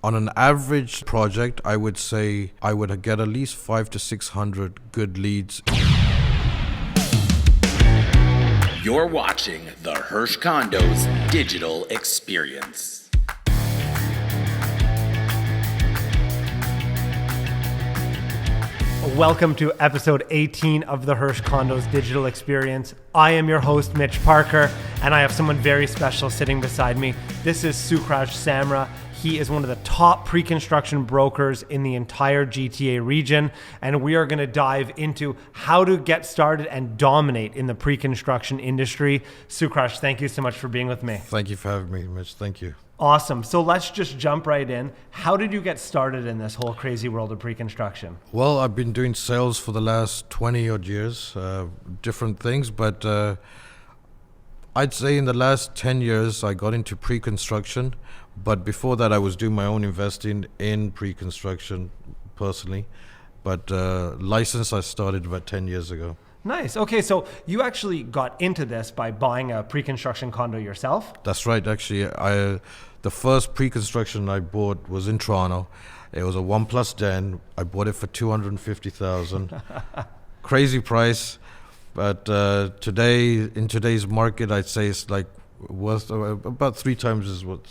On an average project, I would say I would get at least 500 to 600 good leads. You're watching the Hersh Condos digital experience. Welcome to episode 18 of the Hersh Condos digital experience. I am your host, Mitch Parker, and I have someone very special sitting beside me. This is Sukraj Samra. He is one of the top pre-construction brokers in the entire GTA region, and we are going to dive into how to get started and dominate in the pre-construction industry. Sukraj, thank you so much for being with me. Thank you for having me, Mitch. Thank you. Awesome. So let's just jump right in. How did you get started in this whole crazy world of pre-construction? Well, I've been doing sales for the last 20 odd years, different things, but I'd say in the last 10 years I got into pre-construction. But before that, I was doing my own investing in pre-construction personally. But license I started about 10 years ago. Nice. Okay, so you actually got into this by buying a pre-construction condo yourself? That's right. Actually, the first pre-construction I bought was in Toronto. It was a 1+ den. I bought it for $250,000. Crazy price. But in today's market, I'd say it's like worth about 3 times as what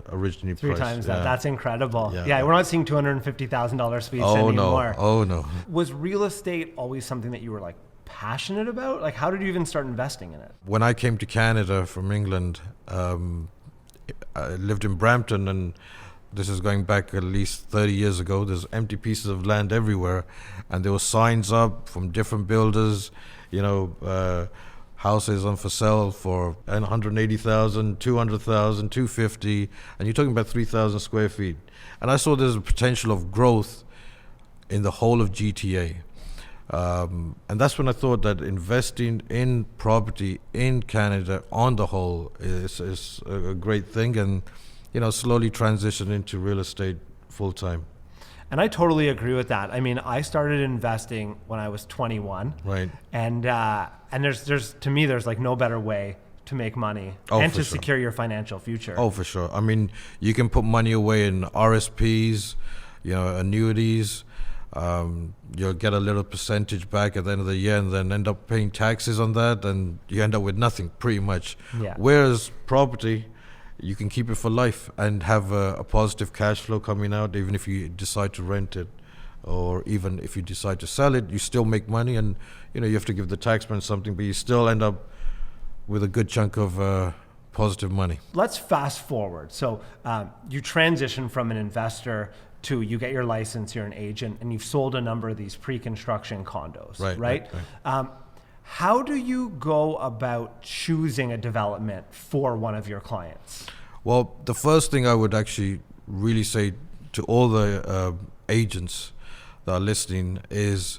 originally priced. 3 times that. Yeah. That's incredible. Yeah. Yeah, we're not seeing $250,000 suites anymore. Oh no. Was real estate always something that you were like passionate about? Like, how did you even start investing in it? When I came to Canada from England, I lived in Brampton, and this is going back at least 30 years ago. There's empty pieces of land everywhere, and there were signs up from different builders, houses on for sale for $180,000, $200,000, $250,000, and you're talking about 3,000 square feet. And I saw there's a potential of growth in the whole of GTA. And that's when I thought that investing in property in Canada on the whole is a great thing, and slowly transition into real estate full time. And I totally agree with that. I mean, I started investing when I was 21. Right. And there's to me, there's like no better way to make money and to secure your financial future. Oh, for sure. I mean, you can put money away in RSPs, annuities. You'll get a little percentage back at the end of the year, and then end up paying taxes on that, and you end up with nothing pretty much. Yeah. Whereas property, you can keep it for life and have a positive cash flow coming out, even if you decide to rent it, or even if you decide to sell it, you still make money, and you have to give the taxman something, but you still end up with a good chunk of positive money. Let's fast forward. So you transition from an investor to you get your license, you're an agent, and you've sold a number of these pre-construction condos, right? How do you go about choosing a development for one of your clients? Well, the first thing I would actually really say to all the agents that are listening is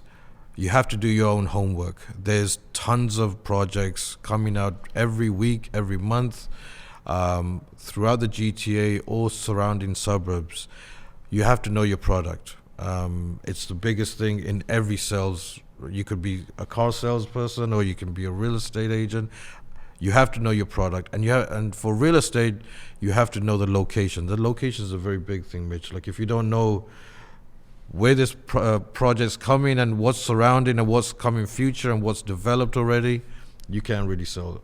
you have to do your own homework. There's tons of projects coming out every week, every month, throughout the GTA or surrounding suburbs. You have to know your product. It's the biggest thing in every sales. You could be a car salesperson, or you can be a real estate agent. You have to know your product, and for real estate, you have to know the location. The location is a very big thing, Mitch. Like, if you don't know where this project's coming and what's surrounding and what's coming future and what's developed already, you can't really sell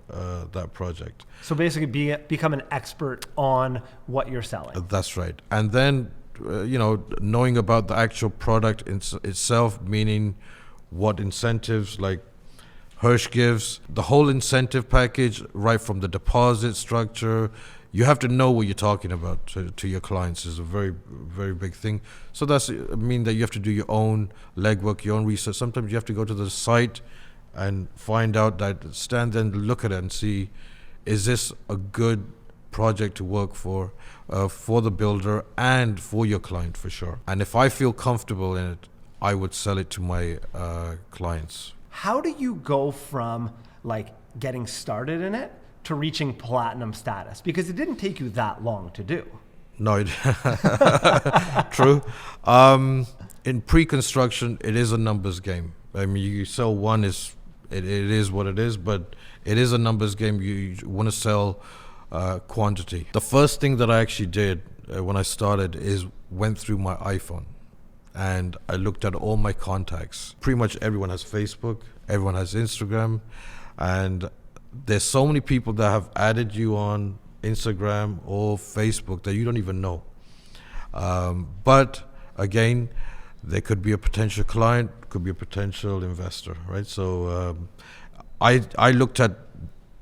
that project. So basically, become an expert on what you're selling. That's right. And then knowing about the actual product itself, meaning what incentives like Hersh gives, the whole incentive package, right from the deposit structure. You have to know what you're talking about to your clients is a very, very big thing. So that's mean that you have to do your own legwork, your own research. Sometimes you have to go to the site and find out stand there and look at it and see, is this a good project to work for the builder and for your client, for sure. And if I feel comfortable in it, I would sell it to my clients. How do you go from like getting started in it to reaching platinum status? Because it didn't take you that long to do. No, true. In pre-construction, it is a numbers game. I mean, you sell one, it is what it is, but it is a numbers game. You want to sell quantity. The first thing that I actually did when I started is went through my iPhone and I looked at all my contacts. Pretty much everyone has Facebook, everyone has Instagram, and there's so many people that have added you on Instagram or Facebook that you don't even know. But again, there could be a potential client, could be a potential investor, right? So I looked at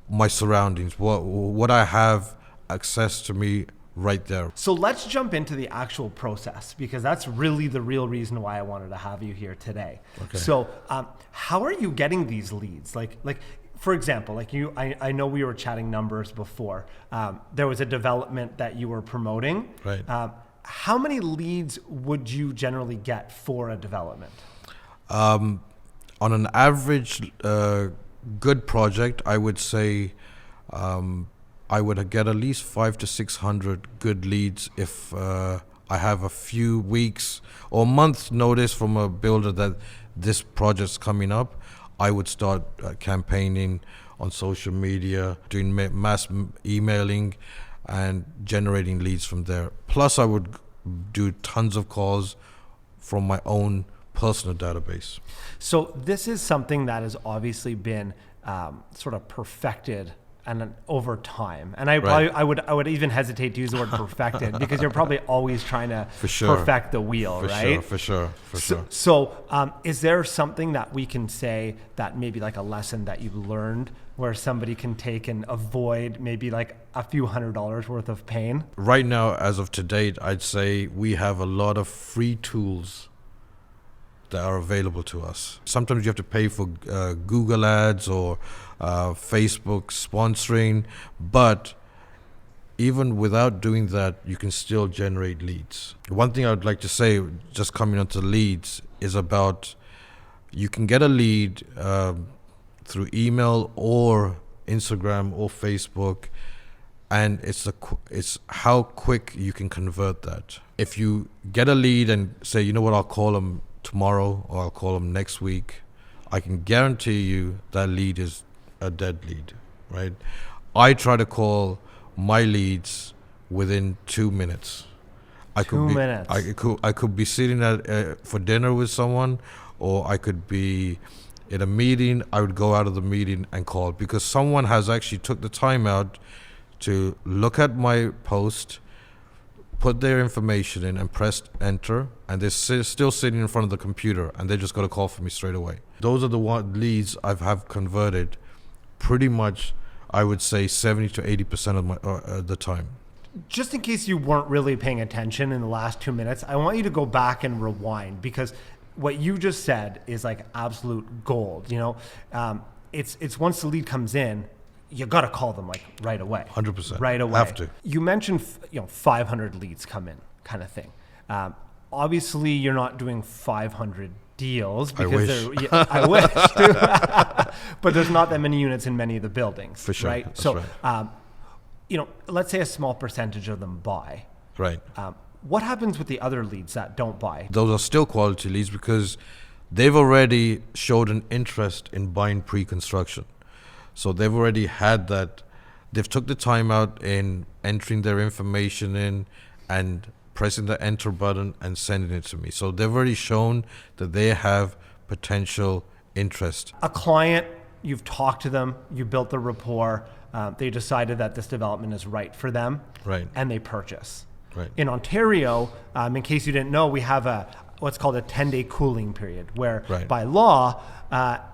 my surroundings, what I have access to me right there. So let's jump into the actual process, because that's really the real reason why I wanted to have you here today. Okay. So how are you getting these leads? Like for example, like I know we were chatting numbers before. There was a development that you were promoting. Right. How many leads would you generally get for a development? On an average good project, I would say I would get at least 500 to 600 good leads if I have a few weeks or months notice from a builder that this project's coming up. I would start campaigning on social media, doing mass emailing and generating leads from there. Plus I would do tons of calls from my own personal database. So this is something that has obviously been sort of perfected and over time. And I would even hesitate to use the word perfected because you're probably always trying to perfect the wheel, right? For sure. So is there something that we can say that maybe like a lesson that you've learned where somebody can take and avoid maybe like a few $100s worth of pain? Right now, as of to date, I'd say we have a lot of free tools that are available to us. Sometimes you have to pay for Google ads or Facebook sponsoring, but even without doing that, you can still generate leads. One thing I would like to say, just coming onto leads, is about you can get a lead through email or Instagram or Facebook, and it's how quick you can convert that. If you get a lead and say, you know what, I'll call them tomorrow or I'll call them next week, I can guarantee you that lead is a dead lead, right? I try to call my leads within 2 minutes. I could be sitting at for dinner with someone, or I could be in a meeting. I would go out of the meeting and call because someone has actually took the time out to look at my post, put their information in and pressed enter, and they're still sitting in front of the computer and they just got a call from me straight away. Those are the leads I have converted pretty much, I would say 70 to 80% of the time. Just in case you weren't really paying attention in the last 2 minutes, I want you to go back and rewind, because what you just said is like absolute gold. You know, it's once the lead comes in, you got to call them like right away. 100%. Right away. Have to. You mentioned 500 leads come in kind of thing. Obviously, you're not doing 500 deals because I wish too. But there's not that many units in many of the buildings. For sure. Right. That's so, right. Let's say a small percentage of them buy. Right. What happens with the other leads that don't buy? Those are still quality leads because they've already showed an interest in buying pre-construction. So they've already had that. They've took the time out in entering their information in and pressing the enter button and sending it to me. So they've already shown that they have potential interest. A client, you've talked to them, you built the rapport, they decided that this development is right for them, right, and they purchase. Right. In Ontario, in case you didn't know, we have what's called a 10-day cooling period, where by law,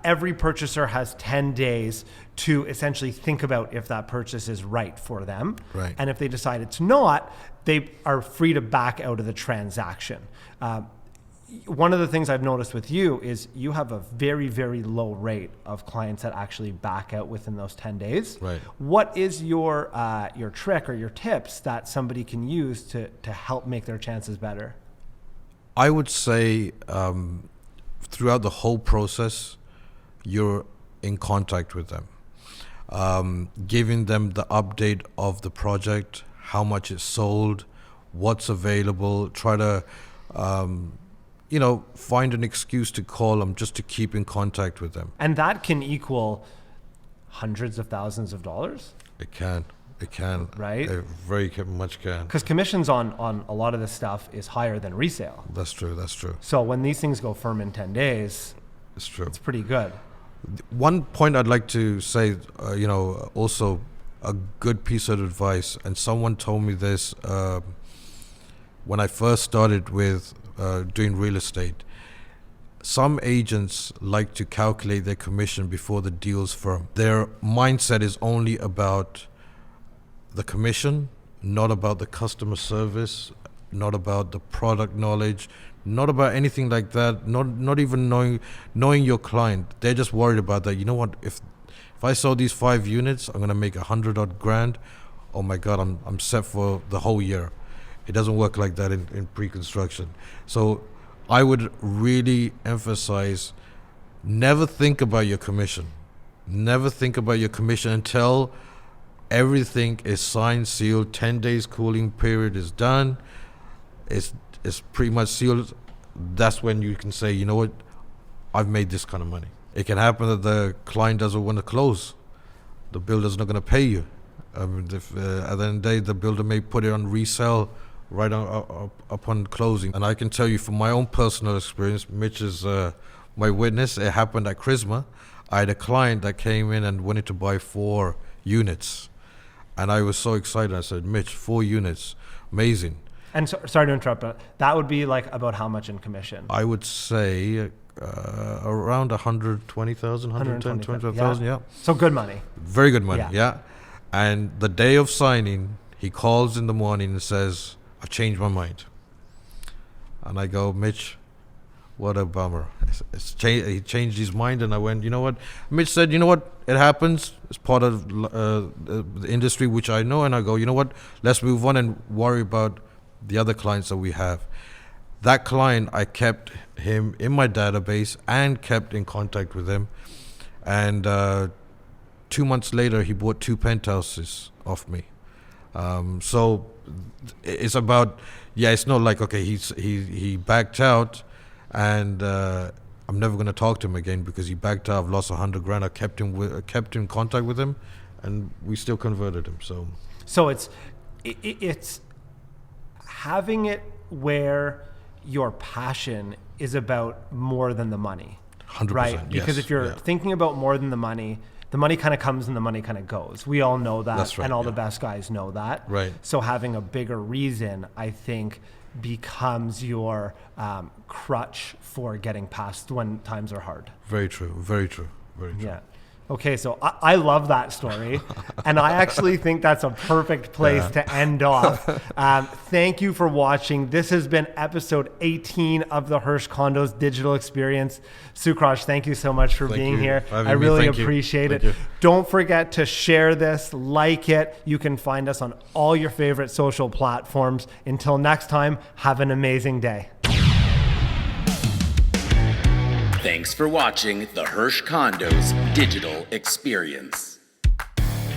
every purchaser has 10 days to essentially think about if that purchase is right for them. Right. And if they decide it's not, they are free to back out of the transaction. One of the things I've noticed with you is you have a very, very low rate of clients that actually back out within those 10 days. Right. What is your trick or your tips that somebody can use to help make their chances better? I would say throughout the whole process, you're in contact with them, giving them the update of the project, how much it's sold, what's available. Try to, find an excuse to call them just to keep in contact with them. And that can equal hundreds of thousands of dollars? It can. It can. Right? It very much can. Because commissions on a lot of this stuff is higher than resale. That's true. That's true. So when these things go firm in 10 days, It's true. it's pretty good. One point I'd like to say, also a good piece of advice, and someone told me this when I first started with doing real estate. Some agents like to calculate their commission before the deal's firm. Their mindset is only about the commission, not about the customer service, not about the product knowledge, not about anything like that, not even knowing your client. They're just worried about that. You know what, if I sold these 5 units, I'm gonna make 100 odd grand. Oh my God, I'm set for the whole year. It doesn't work like that in pre-construction. So I would really emphasize, never think about your commission. Never think about your commission until everything is signed, sealed, 10 days cooling period is done. It's pretty much sealed. That's when you can say, you know what, I've made this kind of money. It can happen that the client doesn't want to close. The builder's not going to pay you. If, at the end of the day, the builder may put it on resale right upon closing. And I can tell you from my own personal experience, Mitch is my witness, it happened at Chrisma. I had a client that came in and wanted to buy 4 units. And I was so excited. I said, Mitch, 4 units, amazing. And sorry to interrupt, but that would be like about how much in commission? I would say around 120,000, 110, 20,000, yeah. So good money. Very good money, yeah. And the day of signing, he calls in the morning and says, I've changed my mind. And I go, Mitch, what a bummer. He changed his mind, and I went, you know what? Mitch said, you know what? It happens. It's part of the industry, which I know. And I go, you know what? Let's move on and worry about the other clients that we have. That client, I kept him in my database and kept in contact with him. And 2 months later, he bought 2 penthouses off me. So it's about, it's not like, okay, he backed out and I'm never going to talk to him again because he backed out. I've lost 100 grand. I kept in contact with him, and we still converted him. So it's having it where your passion is about more than the money. 100%. Right? Because if you're thinking about more than the money kind of comes and the money kind of goes. We all know that. That's right, and all the best guys know that. Right. So having a bigger reason, I think, becomes your crutch for getting past when times are hard. Very true. Very true. Very true. Yeah. Okay, so I love that story, and I actually think that's a perfect place to end off. Thank you for watching. This has been episode 18 of the Hersh Condos Digital Experience. Sukraj, thank you so much for being here. I really appreciate it. Don't forget to share this, like it. You can find us on all your favorite social platforms. Until next time, have an amazing day. Thanks for watching the Hersh Condos Digital Experience.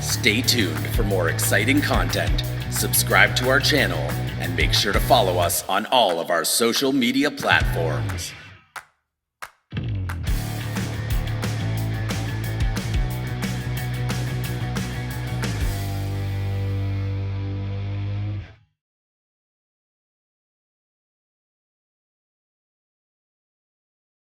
Stay tuned for more exciting content, subscribe to our channel, and make sure to follow us on all of our social media platforms.